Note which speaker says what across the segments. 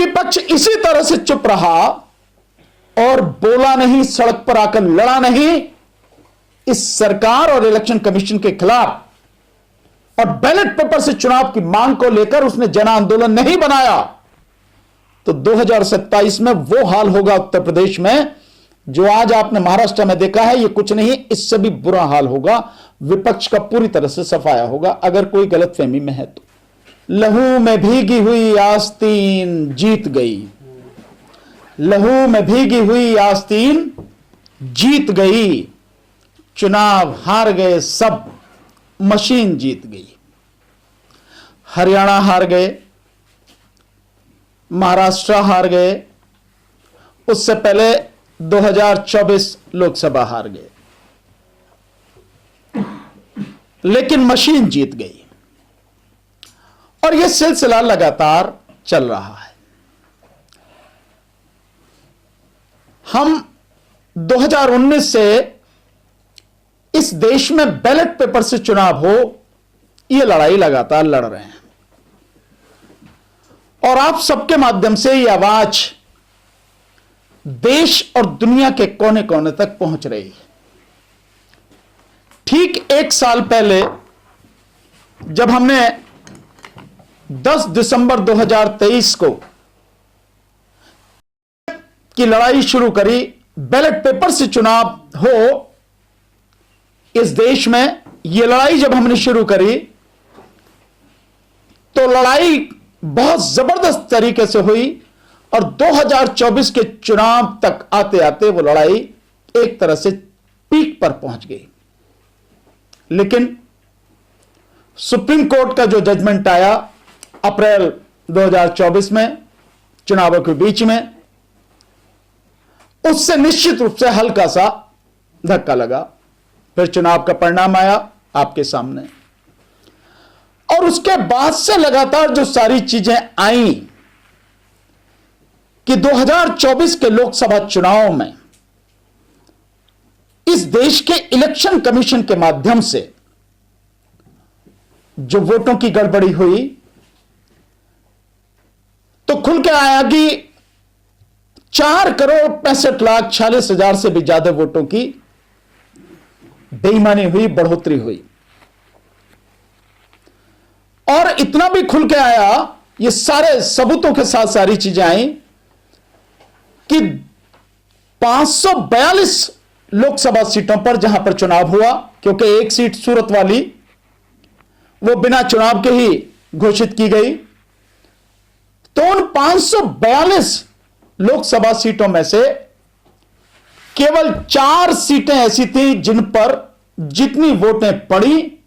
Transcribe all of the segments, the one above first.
Speaker 1: विपक्ष इसी तरह से चुप रहा और बोला नहीं, सड़क पर आकर लड़ा नहीं इस सरकार और इलेक्शन कमीशन के खिलाफ, और बैलेट पेपर से चुनाव की मांग को लेकर उसने जन आंदोलन नहीं बनाया, तो 2027 में वो हाल होगा उत्तर प्रदेश में जो आज आपने महाराष्ट्र में देखा है। ये कुछ नहीं, इससे भी बुरा हाल होगा। विपक्ष का पूरी तरह से सफाया होगा अगर कोई गलतफहमी में है तो। लहू में भीगी हुई आस्तीन जीत गई, लहू में भीगी हुई आस्तीन जीत गई, चुनाव हार गए सब, मशीन जीत गई। हरियाणा हार गए, महाराष्ट्र हार गए, उससे पहले 2024 लोकसभा हार गए, लेकिन मशीन जीत गई। और यह सिलसिला लगातार चल रहा है। हम 2019 से इस देश में बैलेट पेपर से चुनाव हो, यह लड़ाई लगातार लड़ रहे हैं, और आप सबके माध्यम से यह आवाज देश और दुनिया के कोने कोने तक पहुंच रही है। ठीक एक साल पहले जब हमने 10 दिसंबर 2023 को की लड़ाई शुरू करी, बैलेट पेपर से चुनाव हो इस देश में, यह लड़ाई जब हमने शुरू करी तो लड़ाई बहुत जबरदस्त तरीके से हुई, और 2024 के चुनाव तक आते आते वो लड़ाई एक तरह से पीक पर पहुंच गई। लेकिन सुप्रीम कोर्ट का जो जजमेंट आया अप्रैल 2024 में चुनावों के बीच में, उससे निश्चित रूप से हल्का सा धक्का लगा। फिर चुनाव का परिणाम आया आपके सामने, और उसके बाद से लगातार जो सारी चीजें आई कि 2024 के लोकसभा चुनाव में इस देश के इलेक्शन कमीशन के माध्यम से जो वोटों की गड़बड़ी हुई, तो खुल के आया कि 4,65,46,000 से भी ज्यादा वोटों की बेईमानी हुई, बढ़ोतरी हुई। और इतना भी खुल के आया, ये सारे सबूतों के साथ सारी चीजें आई कि 542 लोकसभा सीटों पर जहां पर चुनाव हुआ, क्योंकि एक सीट सूरत वाली वो बिना चुनाव के ही घोषित की गई, तो उन 542 लोकसभा सीटों में से केवल 4 सीटें ऐसी थी जिन पर जितनी वोटें पड़ी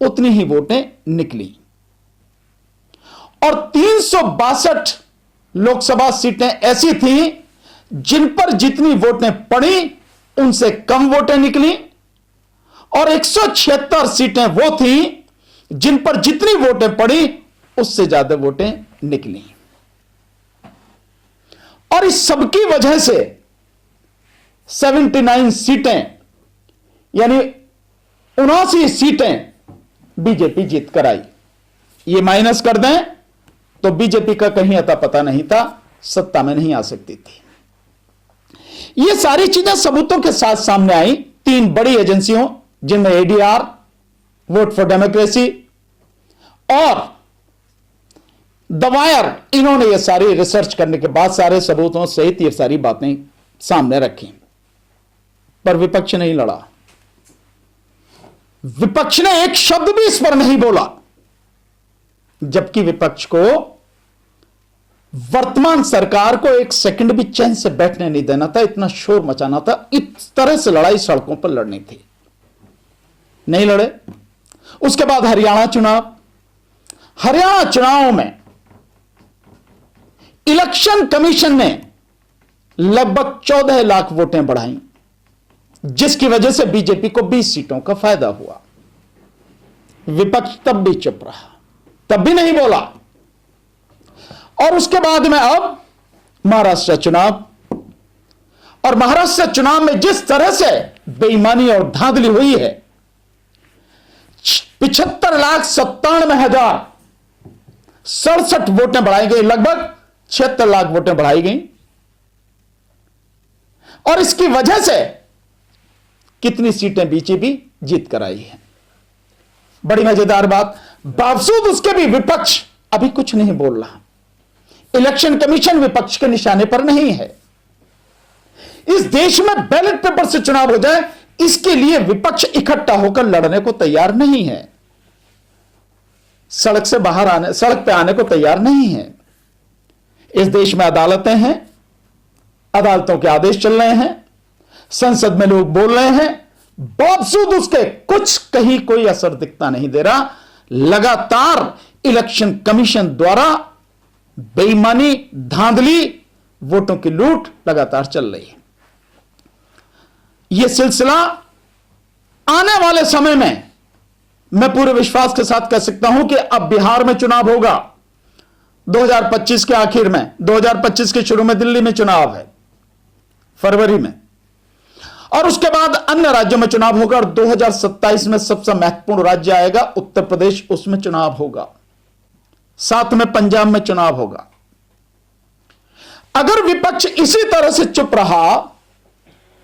Speaker 1: उतनी ही वोटें निकली, और 362 लोकसभा सीटें ऐसी थीं जिन पर जितनी वोटें पड़ी उनसे कम वोटें निकली, और 176 सीटें वो थीं जिन पर जितनी वोटें पड़ी उससे ज्यादा वोटें निकली। और इस सबकी वजह से 79 सीटें यानी 79 सीटें बीजेपी जीत कर आई। ये माइनस कर दें तो बीजेपी का कहीं अता पता नहीं था, सत्ता में नहीं आ सकती थी। ये सारी चीजें सबूतों के साथ सामने आई 3 बड़ी एजेंसियों, जिनमें एडीआर, वोट फॉर डेमोक्रेसी और द वायर, इन्होंने ये सारी रिसर्च करने के बाद सारे सबूतों सहित ये सारी बातें सामने रखी, पर विपक्ष नहीं लड़ा। विपक्ष ने एक शब्द भी इस पर नहीं बोला, जबकि विपक्ष को वर्तमान सरकार को एक सेकंड भी चैन से बैठने नहीं देना था, इतना शोर मचाना था, इस तरह से लड़ाई सड़कों पर लड़नी थी। नहीं लड़े। उसके बाद हरियाणा चुनाव में इलेक्शन कमीशन ने लगभग 14 लाख वोटें बढ़ाई, जिसकी वजह से बीजेपी को 20 सीटों का फायदा हुआ। विपक्ष तब भी चुप रहा, तब भी नहीं बोला। और उसके बाद में अब महाराष्ट्र चुनाव, और महाराष्ट्र चुनाव में जिस तरह से बेईमानी और धांधली हुई है, 75,97,067 वोटें बढ़ाई गई, लगभग 76 लाख वोटें बढ़ाई गई और इसकी वजह से कितनी सीटें बीजेपी जीत कर आई है। बड़ी मजेदार बात, बावजूद उसके भी विपक्ष अभी कुछ नहीं बोल रहा। इलेक्शन कमीशन विपक्ष के निशाने पर नहीं है। इस देश में बैलेट पेपर से चुनाव हो जाए, इसके लिए विपक्ष इकट्ठा होकर लड़ने को तैयार नहीं है, सड़क पे आने को तैयार नहीं है। इस देश में अदालतें हैं, अदालतों के आदेश चल रहे हैं, संसद में लोग बोल रहे हैं, बावजूद उसके कुछ कहीं कोई असर दिखता नहीं दे रहा। लगातार इलेक्शन कमीशन द्वारा बेईमानी, धांधली, वोटों की लूट लगातार चल रही है। यह सिलसिला आने वाले समय में मैं पूरे विश्वास के साथ कह सकता हूं कि अब बिहार में चुनाव होगा 2025 के आखिर में। 2025 के शुरू में दिल्ली में चुनाव है फरवरी में, और उसके बाद अन्य राज्यों में चुनाव होगा, और 2027 में सबसे महत्वपूर्ण राज्य आएगा उत्तर प्रदेश, उसमें चुनाव होगा, साथ में पंजाब में चुनाव होगा। अगर विपक्ष इसी तरह से चुप रहा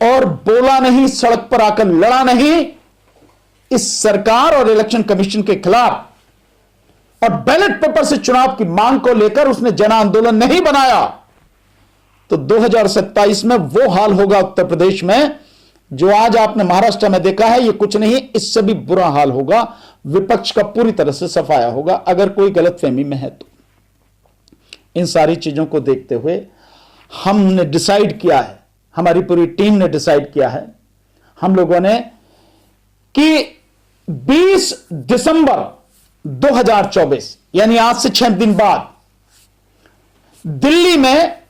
Speaker 1: और बोला नहीं, सड़क पर आकर लड़ा नहीं इस सरकार और इलेक्शन कमीशन के खिलाफ, और बैलेट पेपर से चुनाव की मांग को लेकर उसने जन आंदोलन नहीं बनाया, तो 2027 में वो हाल होगा उत्तर प्रदेश में जो आज आपने महाराष्ट्र में देखा है। ये कुछ नहीं, इससे भी बुरा हाल होगा। विपक्ष का पूरी तरह से सफाया होगा। अगर कोई गलतफहमी में है तो इन सारी चीजों को देखते हुए हमने डिसाइड किया है, हमारी पूरी टीम ने डिसाइड किया है, हम लोगों ने, कि 20 दिसंबर 2024 यानी आज से 6 दिन बाद दिल्ली में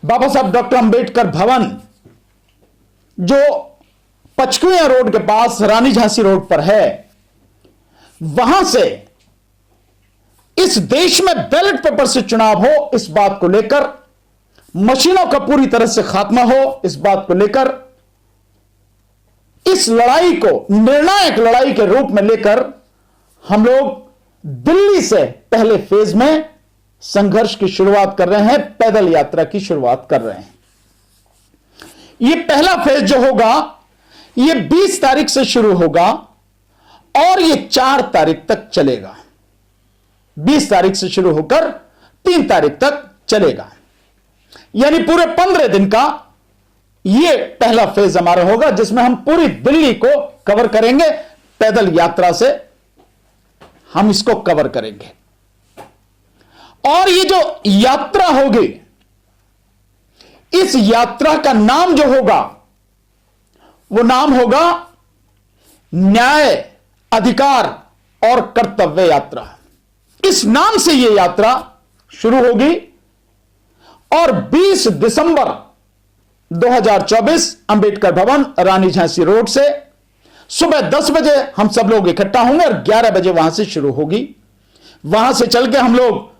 Speaker 1: बाबा साहब डॉक्टर अंबेडकर भवन, जो पचकुया रोड के पास रानी झांसी रोड पर है, वहां से इस देश में बैलेट पेपर से चुनाव हो, इस बात को लेकर, मशीनों का पूरी तरह से खात्मा हो, इस बात को लेकर, इस लड़ाई को निर्णायक लड़ाई के रूप में लेकर हम लोग दिल्ली से पहले फेज में संघर्ष की शुरुआत कर रहे हैं, पैदल यात्रा की शुरुआत कर रहे हैं। यह पहला फेज जो होगा यह 20 तारीख से शुरू होगा और यह 4 तारीख तक चलेगा। 20 तारीख से शुरू होकर 3 तारीख तक चलेगा, यानी पूरे 15 दिन का यह पहला फेज हमारा होगा, जिसमें हम पूरी दिल्ली को कवर करेंगे। पैदल यात्रा से हम इसको कवर करेंगे, और ये जो यात्रा होगी, इस यात्रा का नाम जो होगा वो नाम होगा न्याय, अधिकार और कर्तव्य यात्रा। इस नाम से यह यात्रा शुरू होगी और 20 दिसंबर 2024 अंबेडकर भवन रानी झांसी रोड से सुबह 10 बजे हम सब लोग इकट्ठा होंगे और 11 बजे वहां से शुरू होगी। वहां से चल के हम लोग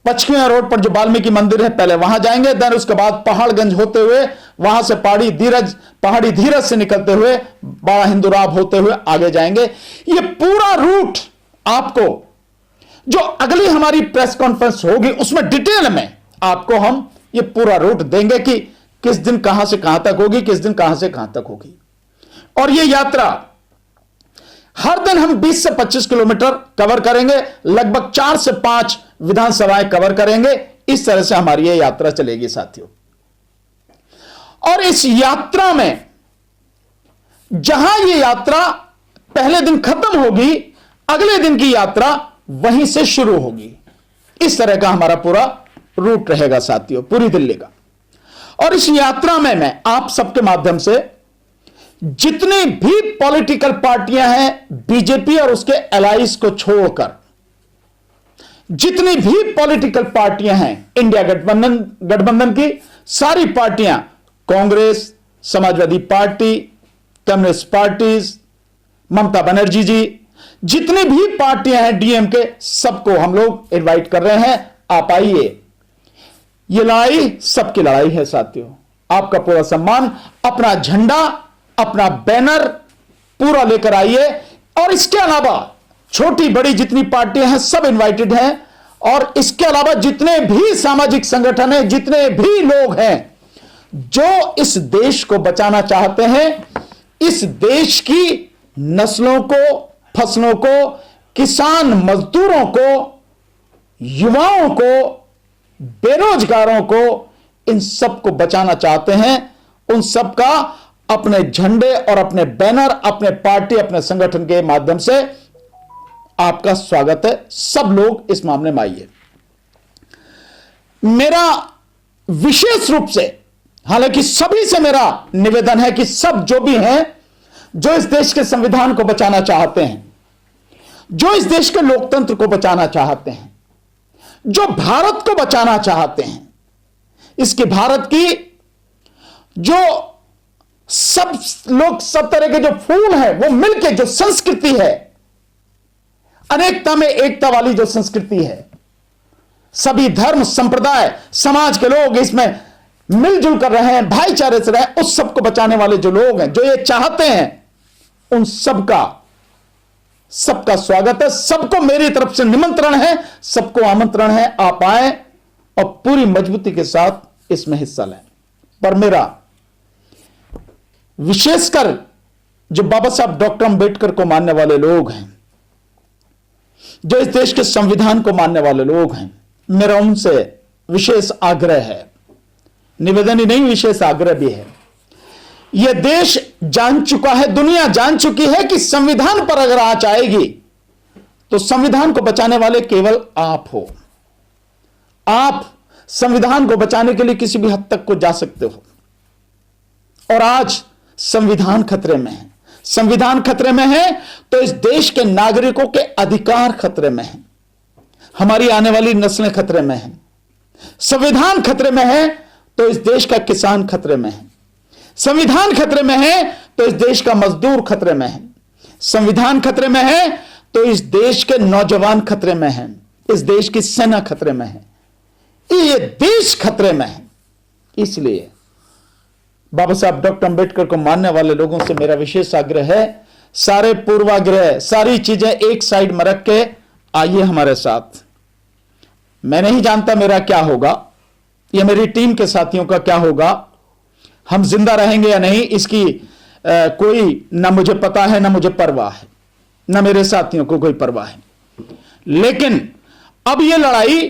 Speaker 1: पचकुया रोड पर जो वाल्मीकि मंदिर है पहले वहां जाएंगे, देन उसके बाद पहाड़गंज होते हुए वहां से पहाड़ी धीरज से निकलते हुए बड़ा हिंदुराव होते हुए आगे जाएंगे। ये पूरा रूट आपको, जो अगली हमारी प्रेस कॉन्फ्रेंस होगी उसमें डिटेल में आपको हम ये पूरा रूट देंगे कि किस दिन कहां से कहां तक होगी, किस दिन कहां से कहां तक होगी। और ये यात्रा हर दिन हम 20 से 25 किलोमीटर कवर करेंगे, लगभग 4 से 5 विधानसभाएं कवर करेंगे। इस तरह से हमारी यह यात्रा चलेगी साथियों। और इस यात्रा में जहां यह यात्रा पहले दिन खत्म होगी, अगले दिन की यात्रा वहीं से शुरू होगी। इस तरह का हमारा पूरा रूट रहेगा साथियों, पूरी दिल्ली का। और इस यात्रा में मैं आप सबके माध्यम से जितनी भी पॉलिटिकल पार्टियां हैं, बीजेपी और उसके एलाइज को छोड़कर जितनी भी पॉलिटिकल पार्टियां हैं, इंडिया गठबंधन की सारी पार्टियां, कांग्रेस, समाजवादी पार्टी, कम्युनिस्ट पार्टीज, ममता बनर्जी जी, जितनी भी पार्टियां हैं, डीएमके, सबको हम लोग इनवाइट कर रहे हैं, आप आइए। ये लड़ाई सबकी लड़ाई है साथियों। आपका पूरा सम्मान, अपना झंडा, अपना बैनर पूरा लेकर आइए। और इसके अलावा छोटी बड़ी जितनी पार्टियां हैं सब इनवाइटेड हैं। और इसके अलावा जितने भी सामाजिक संगठन हैं, जितने भी लोग हैं जो इस देश को बचाना चाहते हैं, इस देश की नस्लों को, फसलों को, किसान मजदूरों को, युवाओं को, बेरोजगारों को, इन सब को बचाना चाहते हैं, उन सब का अपने झंडे और अपने बैनर, अपने पार्टी, अपने संगठन के माध्यम से आपका स्वागत है। सब लोग इस मामले में आइए। मेरा विशेष रूप से, हालांकि सभी से मेरा निवेदन है कि सब जो भी हैं, जो इस देश के संविधान को बचाना चाहते हैं, जो इस देश के लोकतंत्र को बचाना चाहते हैं, जो भारत को बचाना चाहते हैं, इसकी भारत की जो सब लोग, सब तरह के जो फूल हैं वो मिलके जो संस्कृति है, अनेकता में एकता वाली जो संस्कृति है, सभी धर्म, संप्रदाय, समाज के लोग इसमें मिलजुल कर रहे हैं, भाईचारे से रहे, उस सबको बचाने वाले जो लोग हैं, जो ये चाहते हैं, उन सबका स्वागत है। सबको मेरी तरफ से निमंत्रण है, सबको आमंत्रण है, आप आए और पूरी मजबूती के साथ इसमें हिस्सा लें। पर मेरा विशेषकर जो बाबा साहब डॉक्टर अंबेडकर को मानने वाले लोग हैं, जो इस देश के संविधान को मानने वाले लोग हैं, मेरा उनसे विशेष आग्रह है, निवेदन ही नहीं, विशेष आग्रह भी है। यह देश जान चुका है, दुनिया जान चुकी है कि संविधान पर अगर आंच आएगी तो संविधान को बचाने वाले केवल आप हो। आप संविधान को बचाने के लिए किसी भी हद तक को जा सकते हो। और आज संविधान खतरे में है। संविधान खतरे में है तो इस देश के नागरिकों के अधिकार खतरे में है, हमारी आने वाली नस्लें खतरे में हैं। संविधान खतरे में है तो इस देश का किसान खतरे में है। संविधान खतरे में है तो इस देश का मजदूर खतरे में है। संविधान खतरे में है तो इस देश के नौजवान खतरे में हैं, इस देश की सेना खतरे में है, ये देश खतरे में है। इसलिए बाबा साहब डॉक्टर अंबेडकर को मानने वाले लोगों से मेरा विशेष आग्रह है, सारे पूर्वाग्रह, सारी चीजें एक साइड में रख के आइए हमारे साथ। मैं नहीं जानता मेरा क्या होगा, या मेरी टीम के साथियों का क्या होगा, हम जिंदा रहेंगे या नहीं, इसकी कोई ना मुझे पता है, ना मुझे परवाह है, ना मेरे साथियों को कोई परवाह है। लेकिन अब यह लड़ाई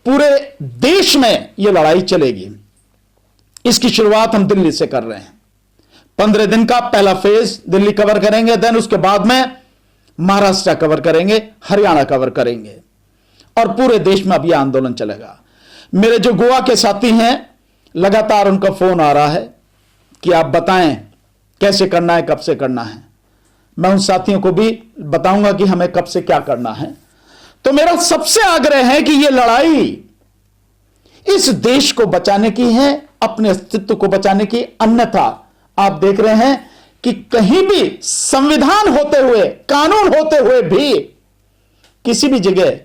Speaker 1: पूरे देश में यह लड़ाई चलेगी। इसकी शुरुआत हम दिल्ली से कर रहे हैं। 15 दिन का पहला फेज दिल्ली कवर करेंगे, देन उसके बाद में महाराष्ट्र कवर करेंगे, हरियाणा कवर करेंगे, और पूरे देश में अब यह आंदोलन चलेगा। मेरे जो गोवा के साथी हैं, लगातार उनका फोन आ रहा है कि आप बताएं कैसे करना है, कब से करना है। मैं उन साथियों को भी बताऊंगा कि हमें कब से क्या करना है। तो मेरा सबसे आग्रह है कि यह लड़ाई इस देश को बचाने की है, अपने अस्तित्व को बचाने की। अन्यथा आप देख रहे हैं कि कहीं भी संविधान होते हुए, कानून होते हुए भी किसी भी जगह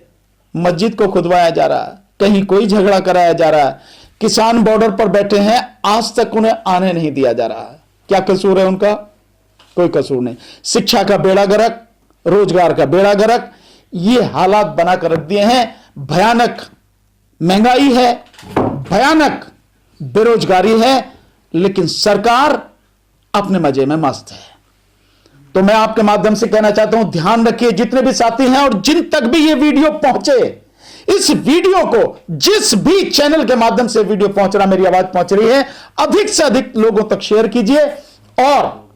Speaker 1: मस्जिद को खुदवाया जा रहा है, कहीं कोई झगड़ा कराया जा रहा है, किसान बॉर्डर पर बैठे हैं, आज तक उन्हें आने नहीं दिया जा रहा है। क्या कसूर है उनका? कोई कसूर नहीं। शिक्षा का बेड़ा गर्क, रोजगार का बेड़ा गर्क, ये हालात बनाकर रख दिए हैं। भयानक महंगाई है, भयानक बेरोजगारी है, लेकिन सरकार अपने मजे में मस्त है। तो मैं आपके माध्यम से कहना चाहता हूं, ध्यान रखिए जितने भी साथी हैं, और जिन तक भी ये वीडियो पहुंचे, इस वीडियो को जिस भी चैनल के माध्यम से वीडियो पहुंच रहा, मेरी आवाज पहुंच रही है, अधिक से अधिक लोगों तक शेयर कीजिए। और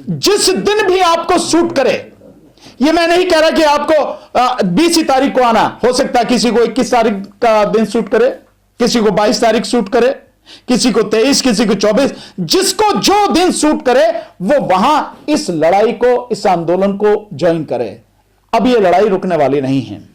Speaker 1: जिस दिन भी आपको सूट करे, ये मैं नहीं कह रहा कि आपको 20 तारीख को आना, हो सकता है किसी को 21 तारीख का दिन सूट करे, किसी को 22 तारीख सूट करे, किसी को 23, किसी को 24, जिसको जो दिन सूट करे वो वहां इस लड़ाई को, इस आंदोलन को ज्वाइन करे। अब ये लड़ाई रुकने वाली नहीं है।